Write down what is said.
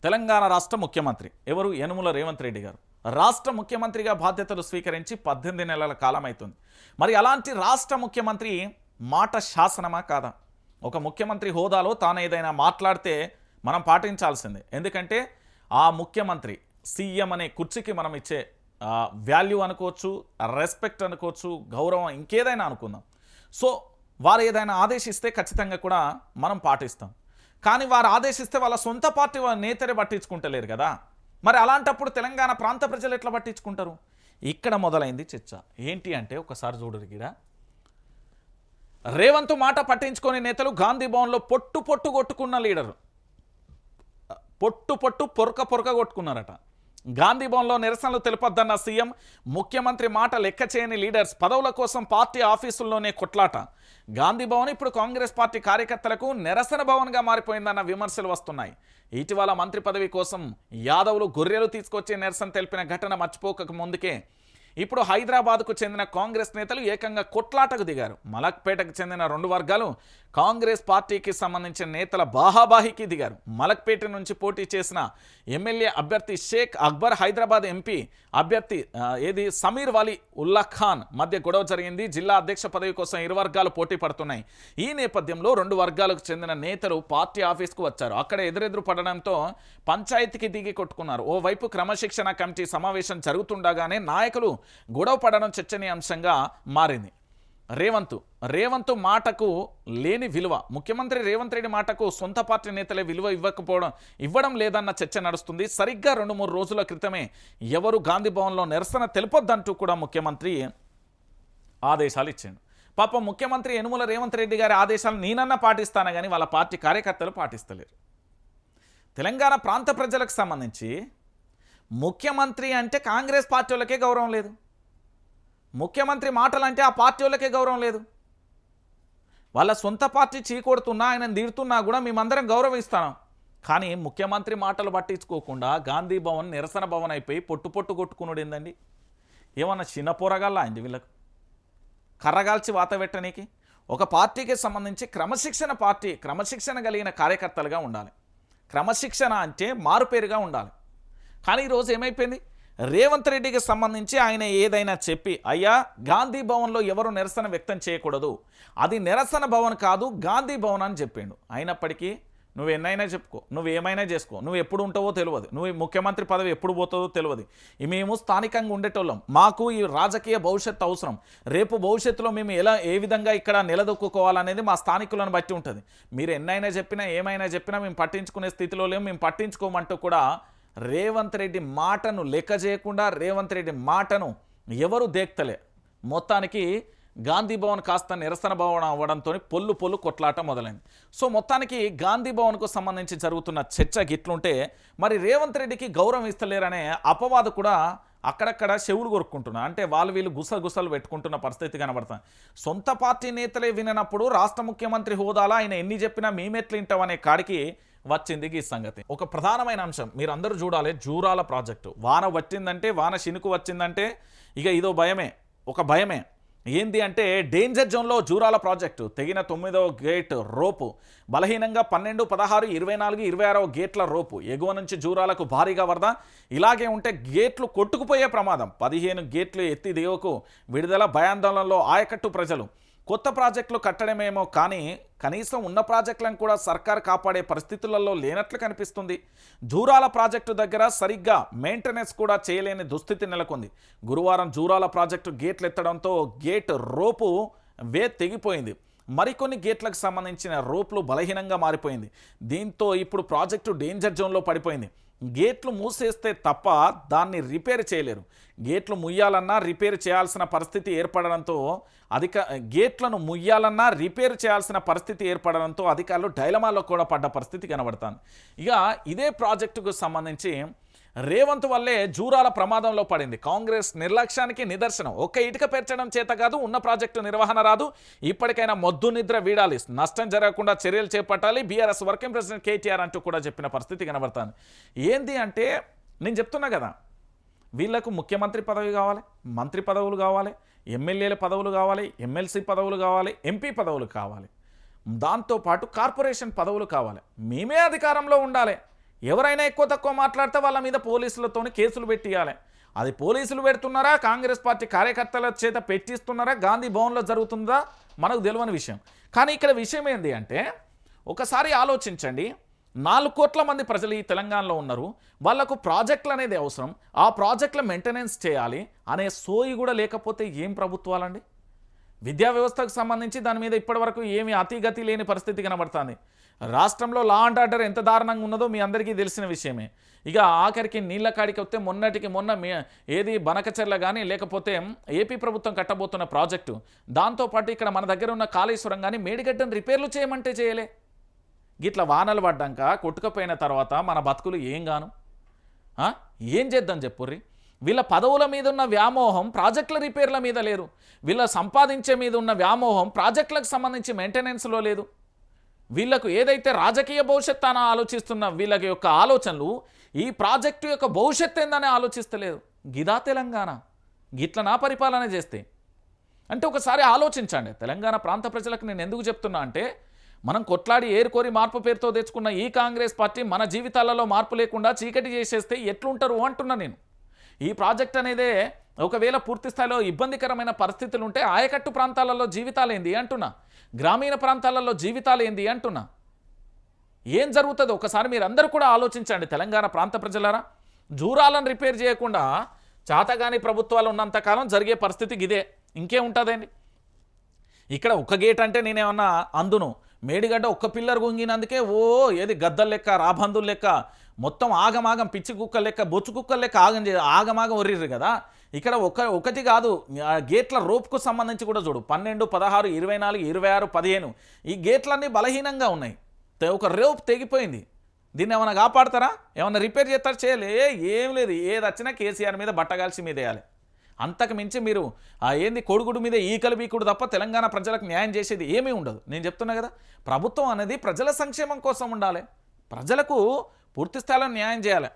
తెలంగాణ రాష్ట్ర ముఖ్యమంత్రి ఎవరు? యనుమల రేవంత్ రెడ్డి గారు రాష్ట్ర ముఖ్యమంత్రిగా బాధ్యతలు స్వీకరించి 18 నెలల కాలం అవుతుంది. మరి అలాంటి రాష్ట్ర ముఖ్యమంత్రి మాట శాసనమా కాదా? ఒక ముఖ్యమంత్రి హోదాలో తాను ఏదైనా మాట్లాడితే మనం పాటించాల్సిందే. ఎందుకంటే ఆ ముఖ్యమంత్రి సీఎం అనే కుర్చీకి మనం ఇచ్చే వాల్యూ అనుకోవచ్చు, రెస్పెక్ట్ అనుకోవచ్చు, గౌరవం ఇంకేదైనా అనుకుందాం. సో వారు ఏదైనా ఆదేశిస్తే ఖచ్చితంగా కూడా మనం పాటిస్తాం. కానీ వారు ఆదేశిస్తే వాళ్ళ సొంత పార్టీ నేతరే పట్టించుకుంటలేరు కదా. మరి అలాంటప్పుడు తెలంగాణ ప్రాంత ప్రజలు ఎట్లా పట్టించుకుంటారు? ఇక్కడ మొదలైంది చర్చ. ఏంటి అంటే ఒకసారి చూడరు గిడా, రేవంత్ మాట పట్టించుకొని నేతలు గాంధీ భవన్లో పొట్టు కొట్టుకున్న లీడరు పొరక కొట్టుకున్నారట. గాంధీ భవన్లో నిరసనలు తెలుపొద్దన్న సీఎం, ముఖ్యమంత్రి మాట లెక్క చేయని లీడర్స్, పదవుల కోసం పార్టీ ఆఫీసుల్లోనే కొట్లాట. గాంధీ భవన్ ఇప్పుడు కాంగ్రెస్ పార్టీ కార్యకర్తలకు నిరసన భవన్గా మారిపోయిందన్న విమర్శలు వస్తున్నాయి. ఇటీవల మంత్రి పదవి కోసం యాదవులు గొర్రెలు తీసుకొచ్చే నిరసన తెలిపిన ఘటన మర్చిపోక ముందుకే ఇప్పుడు హైదరాబాద్కు చెందిన కాంగ్రెస్ నేతలు ఏకంగా కొట్లాటకు దిగారు. మలక్పేటకు చెందిన 2 వర్గాలు కాంగ్రెస్ పార్టీకి సంబంధించిన నేతల బాహాబాహికి దిగారు. మలక్పేట నుంచి పోటీ చేసిన ఎమ్మెల్యే అభ్యర్థి షేక్ అక్బర్, హైదరాబాద్ ఎంపీ అభ్యర్థి సమీర్ వలీ ఉల్లా ఖాన్ మధ్య గొడవ జరిగింది. జిల్లా అధ్యక్ష పదవి కోసం 2 వర్గాలు పోటీ పడుతున్నాయి. ఈ నేపథ్యంలో 2 వర్గాలకు చెందిన నేతలు పార్టీ ఆఫీస్కు వచ్చారు. అక్కడ ఎదురెదురు పడడంతో పంచాయతీకి దిగి కొట్టుకున్నారు. ఓవైపు క్రమశిక్షణ కమిటీ సమావేశం జరుగుతుండగానే నాయకులు గొడవ పడడం చర్చనీయాంశంగా మారింది. రేవంత్ మాటకు లేని విలువ, ముఖ్యమంత్రి రేవంత్ రెడ్డి మాటకు సొంత పార్టీ నేతలే విలువ ఇవ్వడం లేదన్న చర్చ నడుస్తుంది. సరిగ్గా 2-3 రోజుల క్రితమే ఎవరు గాంధీ భవన్లో నిరసన తెలుపొద్దంటూ కూడా ముఖ్యమంత్రి ఆదేశాలు ఇచ్చాడు. పాపం ముఖ్యమంత్రి యనుమల రేవంత్ రెడ్డి గారి ఆదేశాలు నేనన్నా పాటిస్తాను కానీ వాళ్ళ పార్టీ కార్యకర్తలు పాటిస్తలేరు. తెలంగాణ ప్రాంత ప్రజలకు సంబంధించి ముఖ్యమంత్రి అంటే కాంగ్రెస్ పార్టీ వాళ్ళకే గౌరవం లేదు. ముఖ్యమంత్రి మాటలంటే ఆ పార్టీ వాళ్ళకే గౌరవం లేదు. వాళ్ళ సొంత పార్టీ చీకొడుతున్నా, ఆయన తీరుతున్నా కూడా మేమందరం గౌరవిస్తాం. కానీ ముఖ్యమంత్రి మాటలు పట్టించుకోకుండా గాంధీ భవన్ నిరసన భవన్ అయిపోయి పొట్టు కొట్టుకున్నాడు ఏందండి? ఏమన్నా చిన్న పోరగాళ్ళ అండి వీళ్ళకు కర్రగాల్చి వాత పెట్టనీకి? ఒక పార్టీకి సంబంధించి క్రమశిక్షణ కలిగిన కార్యకర్తలుగా ఉండాలి. క్రమశిక్షణ అంటే మారుపేరుగా ఉండాలి. కానీ ఈరోజు ఏమైపోయింది? రేవంత్ రెడ్డికి సంబంధించి ఆయన ఏదైనా చెప్పి, అయ్యా గాంధీ భవన్లో ఎవరు నిరసన వ్యక్తం చేయకూడదు, అది నిరసన భవన్ కాదు గాంధీ భవన్ అని చెప్పిండు. అయినప్పటికీ నువ్వు ఎన్నైనా చెప్పుకో, నువ్వు ఏమైనా చేసుకో, నువ్వు ఎప్పుడు ఉంటావో తెలియదు, నువ్వు ముఖ్యమంత్రి పదవి ఎప్పుడు పోతుందో తెలియదు. మేము స్థానికంగా ఉండేటోళ్ళం, మాకు ఈ రాజకీయ భవిష్యత్తు అవసరం. రేపు భవిష్యత్తులో మేము ఏ విధంగా ఇక్కడ నిలదొక్కుకోవాలనేది మా స్థానికులను బట్టి ఉంటుంది. మీరు ఎన్నైనా చెప్పినా ఏమైనా చెప్పినా మేము పట్టించుకునే స్థితిలో లేము, మేము పట్టించుకోమంటూ కూడా రేవంత్ రెడ్డి మాటను లెక్క చేయకుండా, రేవంత్ రెడ్డి మాటను ఎవరు దేక్తలే. మొత్తానికి గాంధీ భవన్ కాస్త నిరసన భవన్ అవ్వడంతో పొల్లు కొట్లాట మొదలైంది. సో మొత్తానికి గాంధీ భవన్కు సంబంధించి జరుగుతున్న చర్చ గిట్లుంటే, మరి రేవంత్ రెడ్డికి గౌరవం ఇస్తలేరనే అపవాదు కూడా అక్కడక్కడ చెవులు కొరుక్కుంటున్నా, అంటే వీళ్ళు గుసగుసలు పెట్టుకుంటున్న పరిస్థితి కనబడుతుంది. సొంత పార్టీ నేతలే విననప్పుడు రాష్ట్ర ముఖ్యమంత్రి హోదాలో ఆయన ఎన్ని చెప్పినా మేమెట్లు వింటామనే కాడికి వచ్చింది ఈ సంగతి. ఒక ప్రధానమైన అంశం మీరు అందరూ చూడాలి, జూరాల ప్రాజెక్టు. వాన వచ్చిందంటే, వాన చినుకు వచ్చిందంటే ఇక ఇదో భయమే. ఏంది అంటే డేంజర్ జోన్లో జూరాల ప్రాజెక్టు. తెగిన 9వ గేట్ రోపు, బలహీనంగా 12, 16, 24, 26వ గేట్ల రోపు. ఎగువ నుంచి జూరాలకు భారీగా వరద. ఇలాగే ఉంటే గేట్లు కొట్టుకుపోయే ప్రమాదం. 15 గేట్లు ఎత్తి దిగువకు విడుదల. భయాందోళనలో ఆయకట్టు ప్రజలు. కొత్త ప్రాజెక్టులు కట్టడమేమో కానీ కనీసం ఉన్న ప్రాజెక్టులను కూడా సర్కారు కాపాడే పరిస్థితులలో లేనట్లు కనిపిస్తుంది. జూరాల ప్రాజెక్టు దగ్గర సరిగ్గా మెయింటెనెన్స్ కూడా చేయలేని దుస్థితి నెలకొంది. గురువారం జూరాల ప్రాజెక్టు గేట్లు ఎత్తడంతో గేట్ రోపు తెగిపోయింది. మరికొన్ని గేట్లకు సంబంధించిన రోపులు బలహీనంగా మారిపోయింది. దీంతో ఇప్పుడు ప్రాజెక్టు డేంజర్ జోన్లో పడిపోయింది. గేట్లు మూసేస్తే తప్ప దాన్ని రిపేర్ చేయలేరు. గేట్లు ముయ్యాలన్నా రిపేర్ చేయాల్సిన పరిస్థితి ఏర్పడడంతో అధికారులు డైలమాలో కూడా పడ్డ పరిస్థితి కనబడుతుంది. ఇక ఇదే ప్రాజెక్టుకు సంబంధించి రేవంత్ వల్లే జూరాల ప్రమాదంలో పడింది. కాంగ్రెస్ నిర్లక్ష్యానికి నిదర్శనం. ఒక్క ఇటుక పేర్చడం చేత కాదు, ఉన్న ప్రాజెక్టు నిర్వహణ రాదు. ఇప్పటికైనా మొద్దు నిద్ర వీడాలి, నష్టం జరగకుండా చర్యలు చేపట్టాలి బీఆర్ఎస్ వర్కింగ్ ప్రెసిడెంట్ కేటీఆర్ అంటూ కూడా చెప్పిన పరిస్థితి కనబడుతుంది. ఏంది అంటే నేను చెప్తున్నా కదా, వీళ్లకు ముఖ్యమంత్రి పదవి కావాలి, మంత్రి పదవులు కావాలి, ఎమ్మెల్యేల పదవులు కావాలి, ఎమ్మెల్సీ పదవులు కావాలి, ఎంపీ పదవులు కావాలి, దాంతోపాటు కార్పొరేషన్ పదవులు కావాలి. మేమే అధికారంలో ఉండాలి. ఎవరైనా ఎక్కువ తక్కువ మాట్లాడితే వాళ్ళ మీద పోలీసులతోని కేసులు పెట్టియాలి. అది పోలీసులు పెడుతున్నారా, కాంగ్రెస్ పార్టీ కార్యకర్తల చేత పెట్టిస్తున్నారా, గాంధీ భవన్లో జరుగుతుందా మనకు తెలియని విషయం. కానీ ఇక్కడ విషయం ఏంటి అంటే ఒకసారి ఆలోచించండి. 4 కోట్ల మంది ప్రజలు ఈ తెలంగాణలో ఉన్నారు. వాళ్లకు ప్రాజెక్టులు అనేది అవసరం. ఆ ప్రాజెక్టుల మెయింటెనెన్స్ చేయాలి అనే సోయి కూడా లేకపోతే ఏం ప్రభుత్వాలండి? విద్యా వ్యవస్థకు సంబంధించి దాని మీద ఇప్పటివరకు ఏమీ అతిగతి లేని పరిస్థితి కనబడుతుంది. రాష్ట్రంలో లా అండ్ ఆర్డర్ ఎంత దారుణంగా ఉన్నదో మీ అందరికీ తెలిసిన విషయమే. ఇక ఆఖరికి నీళ్ల కాడికి వస్తే మొన్న ఏది బనకచెర్ల కానీ లేకపోతే ఏపీ ప్రభుత్వం కట్టబోతున్న ప్రాజెక్టు, దాంతోపాటు ఇక్కడ మన దగ్గర ఉన్న కాళేశ్వరం కానీ మేడిగడ్డను రిపేర్లు చేయమంటే చేయలే. గిట్ల వానలు పడ్డాక కొట్టుకపోయిన తర్వాత మన బతుకులు ఏం గాను ఏం చేద్దాం చెప్పుర్రి. వీళ్ళ పదవుల మీద ఉన్న వ్యామోహం ప్రాజెక్టుల రిపేర్ల మీద లేదు. వీళ్ళ సంపాదించే మీద ఉన్న వ్యామోహం ప్రాజెక్టులకు సంబంధించి మెయింటెనెన్స్లో లేదు. వీళ్ళకు ఏదైతే రాజకీయ భవిష్యత్తు అని ఆలోచిస్తున్న వీళ్ళకి యొక్క ఆలోచనలు ఈ ప్రాజెక్టు యొక్క భవిష్యత్తు ఏందని ఆలోచిస్తలేదు. గిదా తెలంగాణ? గిట్లనా పరిపాలన చేస్తే? అంటే ఒకసారి ఆలోచించండి. తెలంగాణ ప్రాంత ప్రజలకు నేను ఎందుకు చెప్తున్నా అంటే మనం కొట్లాడి ఏరుకోరి మార్పు పేరుతో తెచ్చుకున్న ఈ కాంగ్రెస్ పార్టీ మన జీవితాలలో మార్పు లేకుండా చీకటి చేసేస్తే ఎట్లుంటారు అంటున్నా నేను. ఈ ప్రాజెక్ట్ అనేదే ఒకవేళ పూర్తి స్థాయిలో ఇబ్బందికరమైన పరిస్థితులు ఉంటే ఆయకట్టు ప్రాంతాలలో జీవితాలు ఏంది అంటున్నా, గ్రామీణ ప్రాంతాలలో జీవితాలు ఏంది అంటున్నా. ఏం జరుగుతుంది ఒకసారి మీరు అందరూ కూడా ఆలోచించండి. తెలంగాణ ప్రాంత ప్రజలారా, జూరాలను రిపేర్ చేయకుండా చాతగాని ప్రభుత్వాలు ఉన్నంతకాలం జరిగే పరిస్థితి ఇదే. ఇంకేం ఉంటుందండి? ఇక్కడ ఒక గేట్ అంటే నేనేమన్నా అందును, మేడిగడ్డ ఒక్క పిల్లర్ గుంగినందుకే ఏది గద్దలు లెక్క రాబందులు లెక్క మొత్తం ఆగమాగం పిచ్చి కుక్కలు లెక్క బొచ్చు కుక్కలు లెక్క ఆగమాగం ఒర్రిర్రు కదా. ఇక్కడ ఒకటి కాదు, గేట్ల రోప్కు సంబంధించి కూడా చూడు, 12, 16, 24, 26, 15 ఈ గేట్లన్నీ బలహీనంగా ఉన్నాయి. ఒక రోప్ తెగిపోయింది. దీన్ని ఏమైనా కాపాడతారా? ఏమైనా రిపేర్ చేస్తారా? చేయలే. ఏం లేదు. ఏది వచ్చినా కేసీఆర్ మీద బట్టగాల్చి మీద వేయాలి. అంతకు మించి మీరు ఏంది కొడుగుడు మీద ఈకలు బీకుడు తప్ప తెలంగాణ ప్రజలకు న్యాయం చేసేది ఏమీ ఉండదు. నేను చెప్తున్నా కదా, ప్రభుత్వం అనేది ప్రజల సంక్షేమం కోసం ఉండాలి, ప్రజలకు పూర్తి స్థాయిలో న్యాయం చేయాలి.